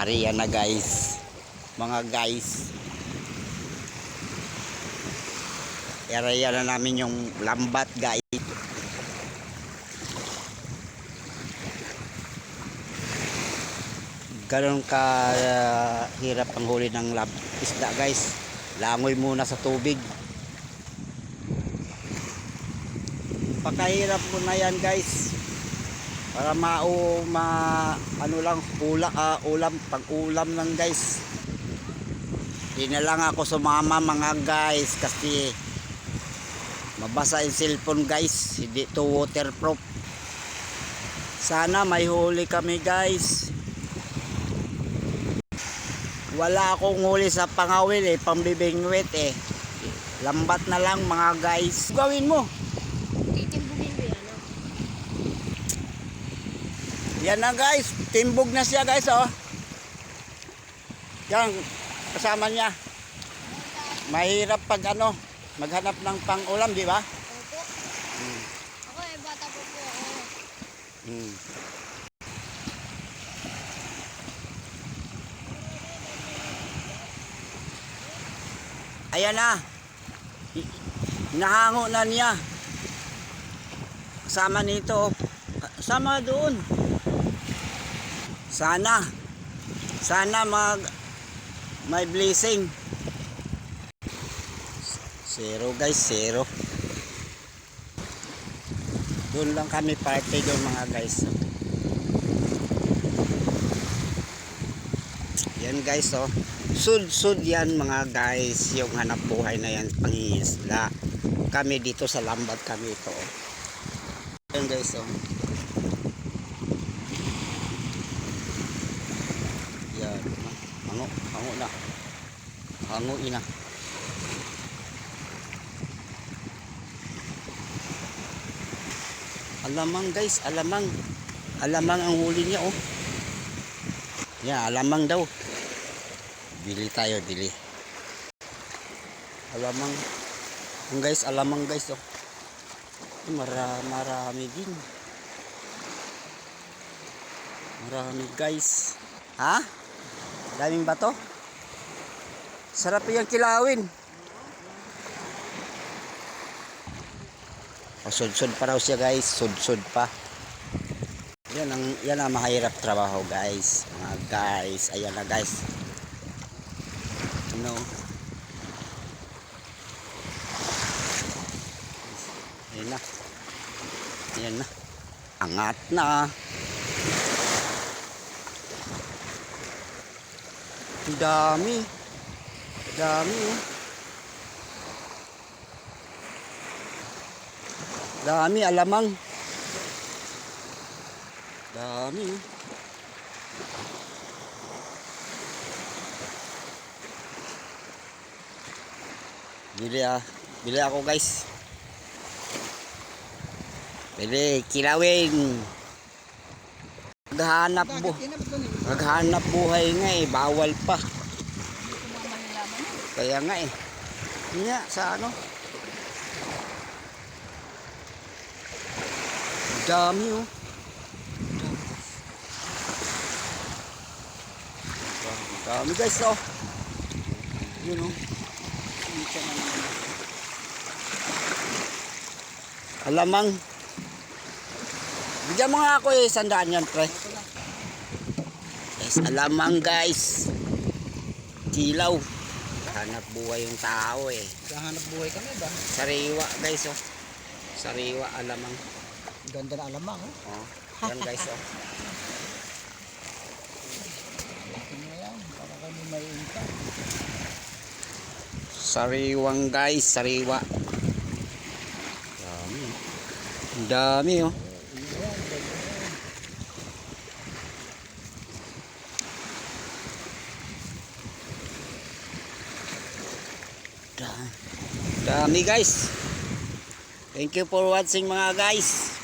area na guys, mga guys. Area na namin yung lambat guys. Ganon ka hirap ang huli ng isda guys. Langoy muna sa tubig. Pakahirap mo na yan guys. Para ano lang ulam, pag-ulam lang guys. Di na lang ako sumama mga guys kasi mabasa yung cellphone guys. Hindi to waterproof. Sana may huli kami guys. Wala akong huli sa pangawil pambibingwit Lambat na lang mga guys. Gawin mo. Titimbugin mo yan, Yan na guys, timbog na siya guys Yan, kasama niya. Mahirap pag maghanap ng pang-ulam, di ba? Opo. Ako bata po ako. Ayan na. Nahango na niya. Kasama nito. Sama doon. Sana may blessing. Zero guys, zero. Doon lang kami party doon mga guys. Yan guys Sud yan mga guys, yung hanap buhay na yan, pangingisda. Kami dito sa lambat kami ito. Yan guys Yan, hango na. Hanguin na. Alamang guys, alamang. Alamang ang huli niya Yan, alamang daw. Bili tayo, bili. Alamang. Guys, alamang guys marami din. Marami guys. Ha? Daming bato. Sarap yung kilawin. Sud-sud pa raw siya guys, sud-sud pa. Yan ang mahirap trabaho guys. Mga guys, ayan na guys. Ayan na. Angat na. Dami. Dami Dami alamang. Dami Bili ako guys. Bili, kilawin. Maghanap buhay nga bawal pa. Kaya nga Nga sa dami dami guys yun alamang. Bigyan mo nga ako 100 yan pre. Guys, alamang guys. Kilaw. Hanap buhay yung tao Hanap buhay kami ba? Sariwa guys Sariwa alamang. Ganda na alamang Yan guys para kami may inta. Sariwang guys, sariwa. Dami Dami guys. Thank you for watching mga guys.